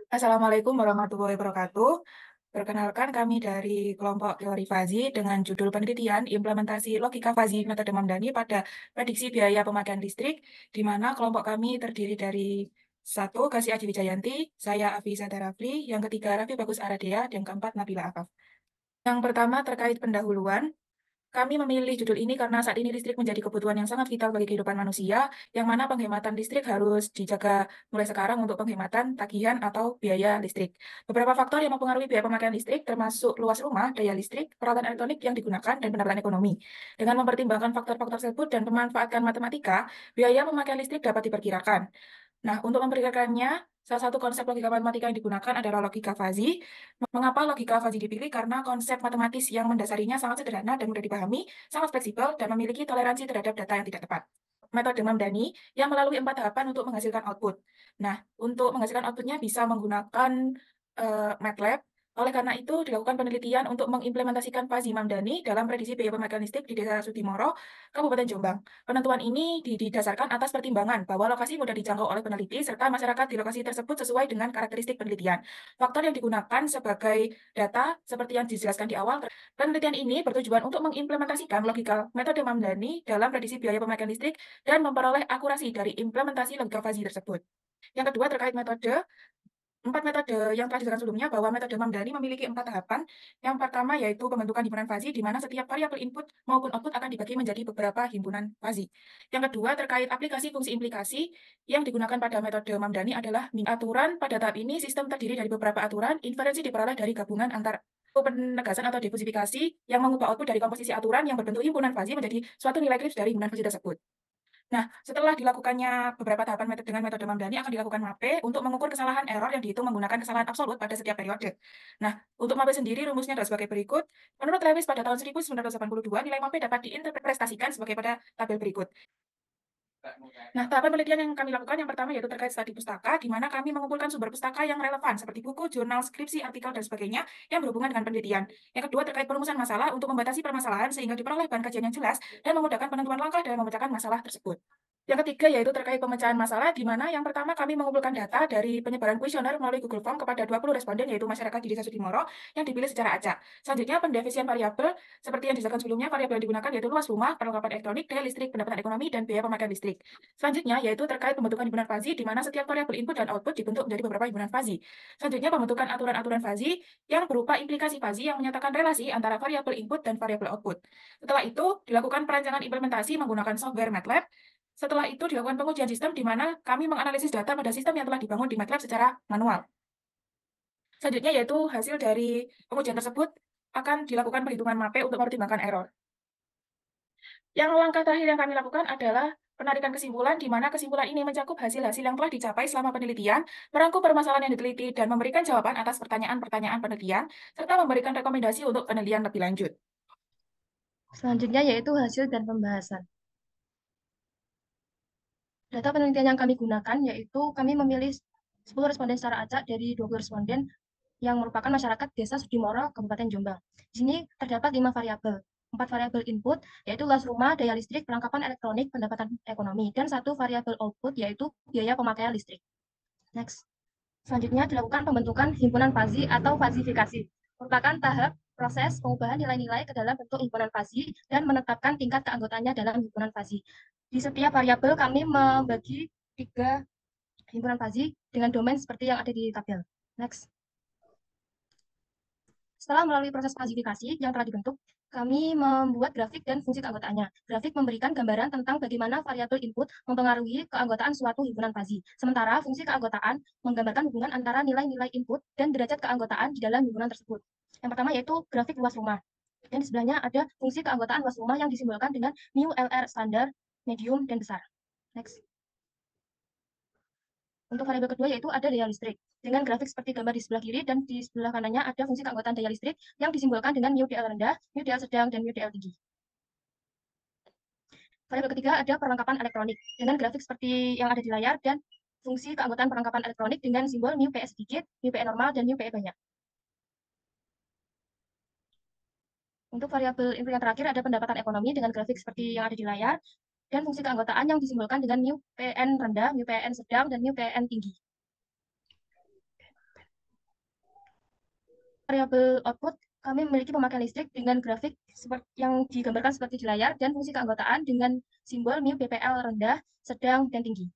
Assalamualaikum warahmatullahi wabarakatuh. Perkenalkan kami dari kelompok teori fazi dengan judul penelitian implementasi logika fazi metode Mamdani pada prediksi biaya pemakaian listrik, di mana kelompok kami terdiri dari satu, Kasih Aji Wijayanti, saya Afiza Darafli, yang ketiga Raffi Bagus Aradea, dan keempat Nabila Afaf. Yang pertama terkait pendahuluan, kami memilih judul ini karena saat ini listrik menjadi kebutuhan yang sangat vital bagi kehidupan manusia, yang mana penghematan listrik harus dijaga mulai sekarang untuk penghematan tagihan atau biaya listrik. Beberapa faktor yang mempengaruhi biaya pemakaian listrik termasuk luas rumah, daya listrik, peralatan elektronik yang digunakan, dan pendapatan ekonomi. Dengan mempertimbangkan faktor-faktor tersebut dan memanfaatkan matematika, biaya pemakaian listrik dapat diperkirakan. Nah, untuk memperkirakannya, salah satu konsep logika matematika yang digunakan adalah logika fazi. Mengapa logika fazi dipilih? Karena konsep matematis yang mendasarinya sangat sederhana dan mudah dipahami, sangat fleksibel, dan memiliki toleransi terhadap data yang tidak tepat. Metode Mamdani yang melalui 4 tahapan untuk menghasilkan output. Nah, untuk menghasilkan outputnya bisa menggunakan MATLAB. Oleh karena itu, dilakukan penelitian untuk mengimplementasikan fazi Mamdani dalam prediksi biaya pemakaian listrik di Desa Sudimoro, Kabupaten Jombang. Penentuan ini didasarkan atas pertimbangan bahwa lokasi mudah dijangkau oleh peneliti serta masyarakat di lokasi tersebut sesuai dengan karakteristik penelitian. Faktor yang digunakan sebagai data seperti yang dijelaskan di awal, penelitian ini bertujuan untuk mengimplementasikan logika metode Mamdani dalam prediksi biaya pemakaian listrik dan memperoleh akurasi dari implementasi logika fazi tersebut. Yang kedua terkait metode, 4 metode yang telah dijelaskan sebelumnya bahwa metode Mamdani memiliki 4 tahapan. Yang pertama yaitu pembentukan himpunan fazi, di mana setiap variabel input maupun output akan dibagi menjadi beberapa himpunan fazi. Yang kedua terkait aplikasi fungsi implikasi yang digunakan pada metode Mamdani adalah aturan. Pada tahap ini sistem terdiri dari beberapa aturan, inferensi diperoleh dari gabungan antar penegasan atau defusifikasi yang mengubah output dari komposisi aturan yang berbentuk himpunan fazi menjadi suatu nilai Kripps dari himpunan fazi tersebut. Nah, setelah dilakukannya beberapa tahapan dengan metode Mamdani akan dilakukan MAPE untuk mengukur kesalahan error yang dihitung menggunakan kesalahan absolut pada setiap periode. Nah, untuk MAPE sendiri rumusnya adalah sebagai berikut. Menurut Lewis pada tahun 1982, nilai MAPE dapat diinterpretasikan sebagai pada tabel berikut. Nah, tahapan penelitian yang kami lakukan yang pertama yaitu terkait studi pustaka, di mana kami mengumpulkan sumber pustaka yang relevan seperti buku, jurnal, skripsi, artikel, dan sebagainya yang berhubungan dengan penelitian. Yang kedua terkait perumusan masalah untuk membatasi permasalahan sehingga diperoleh bahan kajian yang jelas dan memudahkan penentuan langkah dalam memecahkan masalah tersebut. Yang ketiga yaitu terkait pemecahan masalah, di mana yang pertama kami mengumpulkan data dari penyebaran kuesioner melalui Google Form kepada 20 responden yaitu masyarakat di Desa Sudimoro yang dipilih secara acak. Selanjutnya pendefisian variabel seperti yang dijelaskan sebelumnya, variabel yang digunakan yaitu luas rumah, perlengkapan elektronik, daya listrik, pendapatan ekonomi, dan biaya pemakaian listrik. Selanjutnya yaitu terkait pembentukan himpunan fazi, di mana setiap variabel input dan output dibentuk menjadi beberapa himpunan fazi. Selanjutnya pembentukan aturan-aturan fazi yang berupa implikasi fazi yang menyatakan relasi antara variabel input dan variabel output. Setelah itu dilakukan perancangan implementasi menggunakan software MATLAB. Setelah itu dilakukan pengujian sistem, di mana kami menganalisis data pada sistem yang telah dibangun di MATLAB secara manual. Selanjutnya yaitu hasil dari pengujian tersebut akan dilakukan perhitungan MAPE untuk mempertimbangkan error. Yang langkah terakhir yang kami lakukan adalah penarikan kesimpulan, di mana kesimpulan ini mencakup hasil-hasil yang telah dicapai selama penelitian, merangkum permasalahan yang diteliti, dan memberikan jawaban atas pertanyaan-pertanyaan penelitian, serta memberikan rekomendasi untuk penelitian lebih lanjut. Selanjutnya yaitu hasil dan pembahasan. Data penelitian yang kami gunakan yaitu kami memilih 10 responden secara acak dari 20 responden yang merupakan masyarakat Desa Sudimoro, Kabupaten Jombang. Di sini terdapat 5 variabel. 4 variabel input, yaitu luas rumah, daya listrik, perlengkapan elektronik, pendapatan ekonomi, dan 1 variabel output, yaitu biaya pemakaian listrik. Next. Selanjutnya dilakukan pembentukan himpunan fazi atau fazifikasi. Merupakan tahap proses pengubahan nilai-nilai ke dalam bentuk himpunan fazi dan menetapkan tingkat keanggotaannya dalam himpunan fazi. Di setiap variabel kami membagi 3 himpunan fazi dengan domain seperti yang ada di tabel. Next. Setelah melalui proses klasifikasi yang telah dibentuk, kami membuat grafik dan fungsi keanggotaannya. Grafik memberikan gambaran tentang bagaimana variabel input mempengaruhi keanggotaan suatu himpunan fazi. Sementara fungsi keanggotaan menggambarkan hubungan antara nilai-nilai input dan derajat keanggotaan di dalam himpunan tersebut. Yang pertama yaitu grafik luas rumah. Dan di sebelahnya ada fungsi keanggotaan luas rumah yang disimbolkan dengan mu LR standar, medium, dan besar. Next. Untuk variabel kedua yaitu ada daya listrik. Dengan grafik seperti gambar di sebelah kiri dan di sebelah kanannya ada fungsi keanggotaan daya listrik yang disimbolkan dengan mu DL rendah, mu DL sedang, dan mu DL tinggi. Variabel ketiga ada perlengkapan elektronik. Dengan grafik seperti yang ada di layar dan fungsi keanggotaan perlengkapan elektronik dengan simbol mu PE sedikit, mu PE normal, dan mu PE banyak. Untuk variabel input yang terakhir ada pendapatan ekonomi dengan grafik seperti yang ada di layar dan fungsi keanggotaan yang disimbolkan dengan mu PN rendah, mu PN sedang, dan mu PN tinggi. variabel output, kami memiliki pemakaian listrik dengan grafik yang digambarkan seperti di layar, dan fungsi keanggotaan dengan simbol mu PPL rendah, sedang, dan tinggi.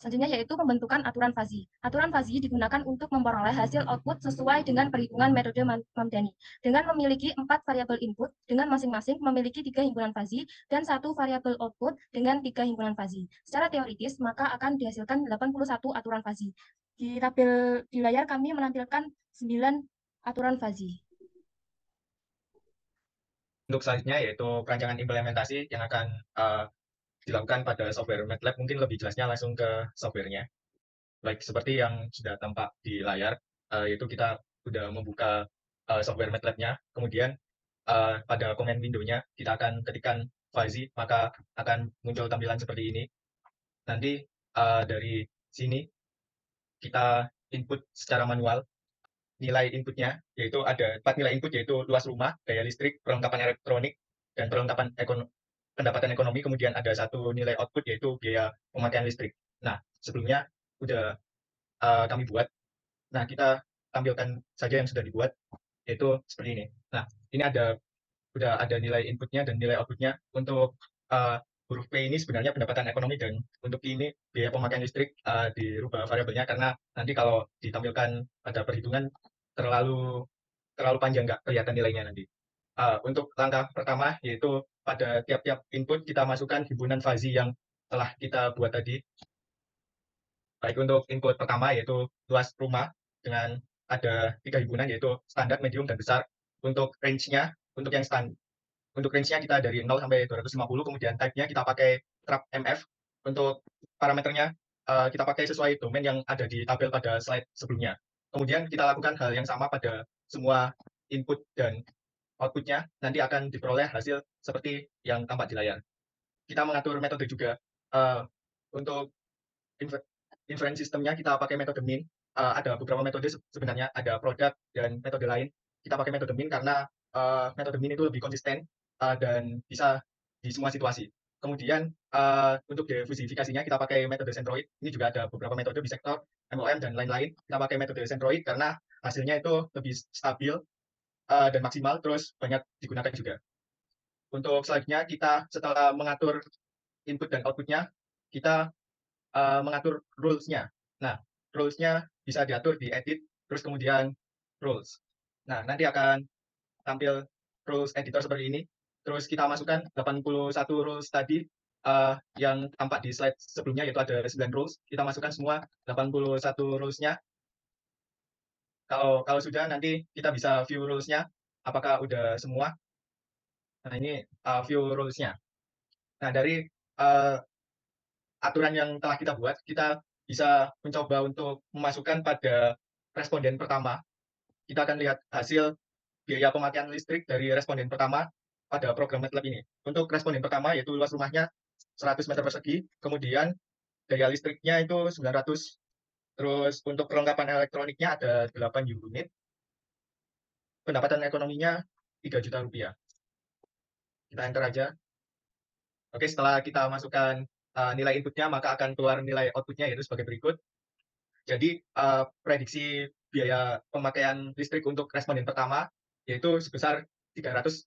Selanjutnya yaitu pembentukan aturan fazi. Aturan fazi digunakan untuk memperoleh hasil output sesuai dengan perhitungan metode Mamdani. Dengan memiliki 4 variabel input dengan masing-masing memiliki 3 himpunan fazi dan 1 variabel output dengan 3 himpunan fazi. Secara teoritis, maka akan dihasilkan 81 aturan fazi. Di tabel di layar kami menampilkan 9 aturan fazi. Untuk selanjutnya yaitu perancangan implementasi yang akan dilakukan pada software MATLAB. Mungkin lebih jelasnya langsung ke softwarenya. Baik, seperti yang sudah tampak di layar, yaitu kita sudah membuka software MATLAB-nya, kemudian pada command window-nya kita akan ketikkan fuzzy, maka akan muncul tampilan seperti ini. Nanti dari sini kita input secara manual nilai inputnya, yaitu ada 4 nilai input, yaitu luas rumah, daya listrik, perlengkapan elektronik, dan perlengkapan pendapatan ekonomi. Kemudian ada 1 nilai output, yaitu biaya pemakaian listrik. Nah, sebelumnya sudah kami buat. Nah, kita tampilkan saja yang sudah dibuat, yaitu seperti ini. Nah, ini sudah ada nilai inputnya dan nilai outputnya. Untuk huruf P ini sebenarnya pendapatan ekonomi, dan untuk Q ini biaya pemakaian listrik. Dirubah variabelnya karena nanti kalau ditampilkan pada perhitungan terlalu panjang, nggak kelihatan nilainya nanti. Untuk langkah pertama yaitu pada tiap-tiap input kita masukkan himpunan fazi yang telah kita buat tadi. Baik, untuk input pertama yaitu luas rumah dengan ada 3 himpunan, yaitu standar, medium, dan besar. Untuk range-nya, untuk range-nya kita dari 0 sampai 250, kemudian type-nya kita pakai trap MF. Untuk parameternya kita pakai sesuai domain yang ada di tabel pada slide sebelumnya. Kemudian kita lakukan hal yang sama pada semua input dan outputnya, nanti akan diperoleh hasil seperti yang tampak di layar. Kita mengatur metode juga. Untuk inference sistemnya kita pakai metode min. Ada beberapa metode sebenarnya, ada produk dan metode lain. Kita pakai metode min karena metode min itu lebih konsisten dan bisa di semua situasi. Kemudian untuk diversifikasinya kita pakai metode Centroid. Ini juga ada beberapa metode, bisector, MOM, dan lain-lain. Kita pakai metode Centroid karena hasilnya itu lebih stabil dan maksimal, terus banyak digunakan juga. Untuk selanjutnya kita setelah mengatur input dan outputnya, kita mengatur rules-nya. Nah, rules-nya bisa diatur di edit, terus kemudian rules. Nah, nanti akan tampil rules editor seperti ini. Terus kita masukkan 81 rules tadi yang tampak di slide sebelumnya, yaitu ada 9 rules. Kita masukkan semua 81 rules-nya. Kalau sudah, nanti kita bisa view rules-nya, apakah udah semua. Nah, ini view rules-nya. Nah, dari aturan yang telah kita buat, kita bisa mencoba untuk memasukkan pada responden pertama. Kita akan lihat hasil biaya pemakaian listrik dari responden pertama pada program MATLAB ini. Untuk responden pertama yaitu luas rumahnya 100 meter persegi, kemudian daya listriknya itu 900, terus untuk perlengkapan elektroniknya ada 8 unit, pendapatan ekonominya 3 juta rupiah. Kita enter aja. Oke, setelah kita masukkan nilai inputnya, maka akan keluar nilai outputnya, yaitu sebagai berikut. Jadi prediksi biaya pemakaian listrik untuk responden pertama yaitu sebesar 350.000.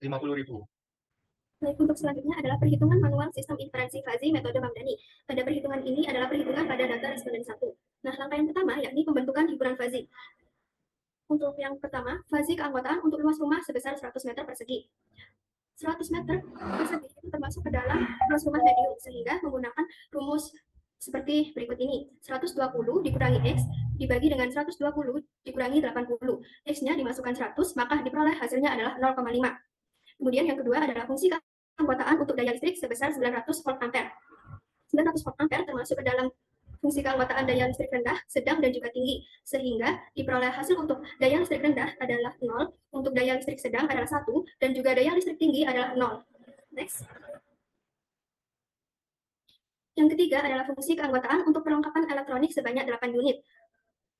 Baik, untuk selanjutnya adalah perhitungan manual sistem inferensi fazi metode Mamdani. Pada perhitungan ini adalah perhitungan pada data responden 1. Nah, langkah yang pertama yakni pembentukan himpunan fazi. Untuk yang pertama, fazi keanggotaan untuk luas rumah sebesar 100 meter persegi. 100 meter persegi itu termasuk ke dalam luas rumah medium, sehingga menggunakan rumus seperti berikut ini. 120 dikurangi X dibagi dengan 120 dikurangi 80. X-nya dimasukkan 100, maka diperoleh hasilnya adalah 0,5. Kemudian yang kedua adalah fungsi keanggotaan untuk daya listrik sebesar 900 volt ampere. 900 volt ampere termasuk ke dalam fungsi keanggotaan daya listrik rendah, sedang, dan juga tinggi, sehingga diperoleh hasil untuk daya listrik rendah adalah 0, untuk daya listrik sedang adalah 1, dan juga daya listrik tinggi adalah 0. Next. Yang ketiga adalah fungsi keanggotaan untuk perlengkapan elektronik sebanyak 8 unit.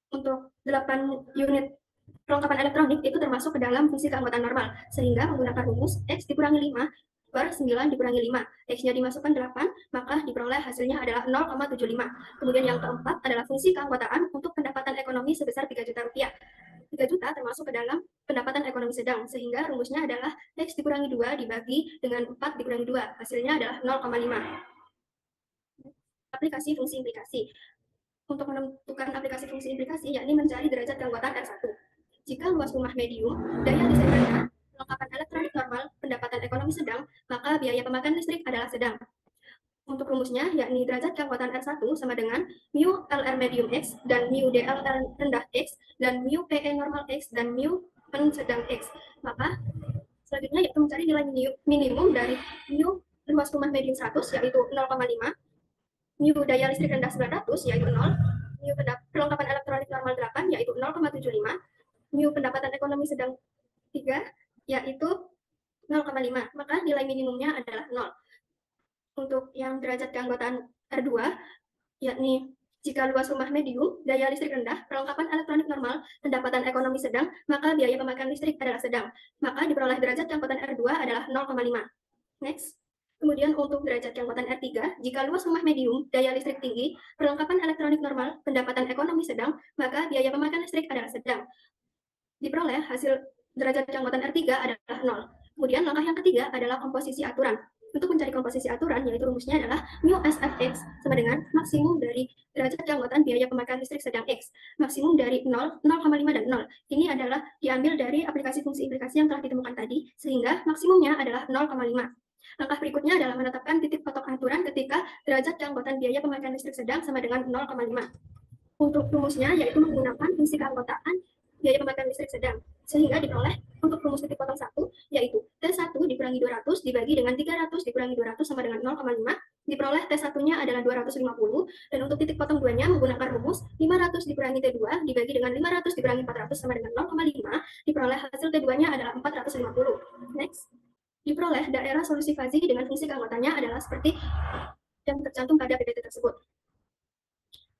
Untuk 8 unit perlengkapan elektronik itu termasuk ke dalam fungsi keanggotaan normal, sehingga menggunakan rumus X dikurangi 5 per 9 dikurangi 5. X-nya dimasukkan 8, maka diperoleh hasilnya adalah 0,75. Kemudian yang keempat adalah fungsi keanggotaan untuk pendapatan ekonomi sebesar 3 juta rupiah. 3 juta termasuk ke dalam pendapatan ekonomi sedang, sehingga rumusnya adalah X dikurangi 2 dibagi dengan 4 dikurangi 2, hasilnya adalah 0,5. Aplikasi fungsi implikasi. Untuk menentukan aplikasi fungsi implikasi, yakni mencari derajat keanggotaan R1. Jika luas rumah medium, daya listrik rendah, perlengkapan elektronik normal, pendapatan ekonomi sedang, maka biaya pemakaian listrik adalah sedang. Untuk rumusnya, yakni derajat keanggotaan R1 sama dengan mu LR medium X dan mu DLR rendah X dan mu PE normal X dan mu pen sedang X. Maka selanjutnya yaitu mencari nilai minimum dari mu luas rumah medium 100 yaitu 0,5, mu daya listrik rendah 900 yaitu 0, mu perlengkapan elektronik normal 8 yaitu 0,75, mu pendapatan ekonomi sedang 3 yaitu 0,5. Maka nilai minimumnya adalah 0. Untuk yang derajat keanggotaan R2, yakni jika luas rumah medium, daya listrik rendah, perlengkapan elektronik normal, pendapatan ekonomi sedang, maka biaya pemakaian listrik adalah sedang. Maka diperoleh derajat keanggotaan R2 adalah 0,5. Next. Kemudian untuk derajat keanggotaan R3, jika luas rumah medium, daya listrik tinggi, perlengkapan elektronik normal, pendapatan ekonomi sedang, maka biaya pemakaian listrik adalah sedang. Diperoleh hasil derajat keanggotaan R3 adalah 0. Kemudian langkah yang ketiga adalah komposisi aturan. Untuk mencari komposisi aturan, yaitu rumusnya adalah mu SFX sama dengan maksimum dari derajat keanggotaan biaya pemakaian listrik sedang X. Maksimum dari 0, 0,5, dan 0. Ini adalah diambil dari aplikasi fungsi implikasi yang telah ditemukan tadi, sehingga maksimumnya adalah 0,5. Langkah berikutnya adalah menetapkan titik patok aturan ketika derajat keanggotaan biaya pemakaian listrik sedang sama dengan 0,5. Untuk rumusnya, yaitu menggunakan fungsi keanggotaan biaya pemakaian listrik sedang. Sehingga diperoleh untuk rumus titik potong 1, yaitu T1 dikurangi 200 dibagi dengan 300 dikurangi 200 sama dengan 0,5. Diperoleh T1-nya adalah 250, dan untuk titik potong 2-nya menggunakan rumus 500 dikurangi T2 dibagi dengan 500 dikurangi 400 sama dengan 0,5. Diperoleh hasil T2-nya adalah 450. Next. Diperoleh daerah solusi fazi dengan fungsi keanggotaannya adalah seperti yang tercantum pada PPT tersebut.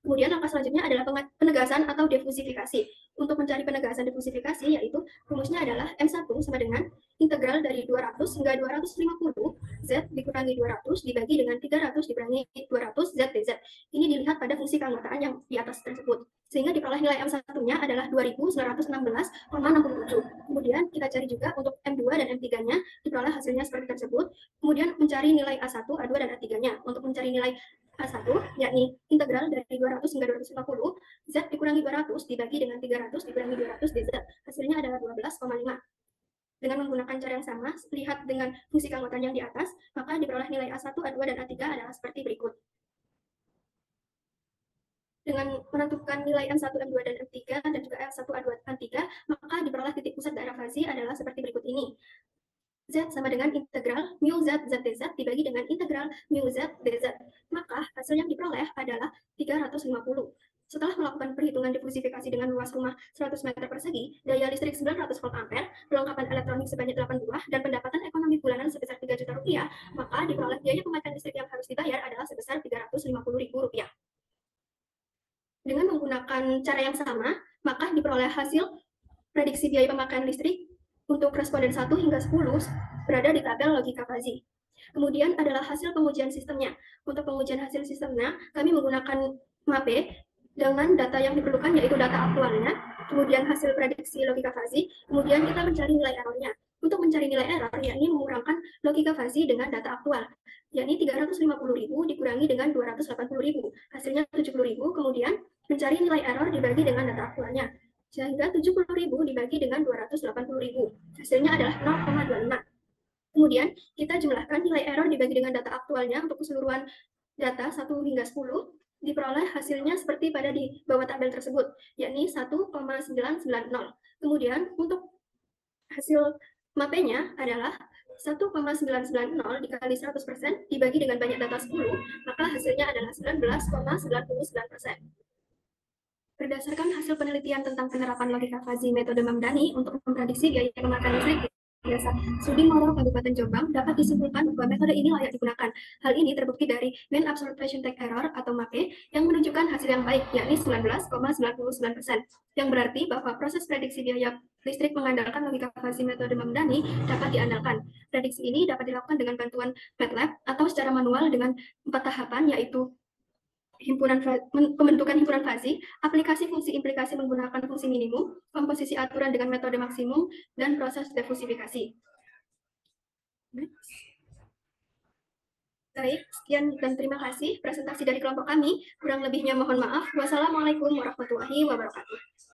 Kemudian langkah selanjutnya adalah penegasan atau defusifikasi. Untuk mencari penegasan defusifikasi, yaitu rumusnya adalah M1 sama dengan integral dari 200 hingga 250 Z dikurangi 200 dibagi dengan 300 dikurangi 200 Z dz. Ini dilihat pada fungsi keanggotaan yang di atas tersebut. Sehingga diperoleh nilai M1-nya adalah 2916,67. Kemudian kita cari juga untuk M2 dan M3-nya, diperoleh hasilnya seperti tersebut. Kemudian mencari nilai A1, A2, dan A3-nya. Untuk mencari nilai A1, yakni integral dari 200 hingga 250, Z dikurangi 200 dibagi dengan 300 dikurangi 200 dz. Hasilnya adalah 12,5. Dengan menggunakan cara yang sama, lihat dengan fungsi keanggotaan yang di atas, maka diperoleh nilai A1, A2, dan A3 adalah seperti berikut. Dengan menentukan nilai M1, M2, dan M3, dan juga M1, A2, A3, maka diperoleh titik pusat daerah fazi adalah seperti berikut ini. Z sama dengan integral mu Z Z dz dibagi dengan integral mu Z dz. Maka hasil yang diperoleh adalah 350. Setelah melakukan perhitungan defusifikasi dengan luas rumah 100 meter persegi, daya listrik 900 volt ampere, perlengkapan elektronik sebanyak 8 buah, dan pendapatan ekonomi bulanan sebesar 3 juta rupiah, maka diperoleh biaya pemakaian listrik yang harus dibayar adalah sebesar 350.000 rupiah. Dengan menggunakan cara yang sama, maka diperoleh hasil prediksi biaya pemakaian listrik untuk responden 1 hingga 10 berada di tabel logika fazi. Kemudian adalah hasil pengujian sistemnya. Untuk pengujian hasil sistemnya, kami menggunakan MAPE dengan data yang diperlukan, yaitu data aktualnya, kemudian hasil prediksi logika fazi, kemudian kita mencari nilai errornya. Untuk mencari nilai error, yakni mengurangkan logika fazi dengan data aktual, yakni 350.000 dikurangi dengan 280.000, hasilnya 70.000, kemudian mencari nilai error dibagi dengan data aktualnya, sehingga 70.000 dibagi dengan 280.000, hasilnya adalah 0,25. Kemudian kita jumlahkan nilai error dibagi dengan data aktualnya untuk keseluruhan data 1 hingga 10, diperoleh hasilnya seperti pada di bawah tabel tersebut, yakni 1,990. Kemudian untuk hasil MAPE-nya adalah 1,990 dikali 100% dibagi dengan banyak data 10, maka hasilnya adalah 19,99%. Berdasarkan hasil penelitian tentang penerapan logika fazi metode Mamdani untuk memprediksi biaya pemakaian listrik di Desa Sudimoro, Kabupaten Jombang, dapat disimpulkan bahwa metode ini layak digunakan. Hal ini terbukti dari mean absorption take error atau MAPE yang menunjukkan hasil yang baik, yakni 19,99%, yang berarti bahwa proses prediksi biaya listrik mengandalkan logika fazi metode Mamdani dapat diandalkan. Prediksi ini dapat dilakukan dengan bantuan MATLAB atau secara manual dengan 4 tahapan, yaitu pembentukan himpunan fazi, aplikasi fungsi implikasi menggunakan fungsi minimum, komposisi aturan dengan metode maksimum, dan proses defusifikasi. Baik, sekian dan terima kasih presentasi dari kelompok kami. Kurang lebihnya mohon maaf. Wassalamualaikum warahmatullahi wabarakatuh.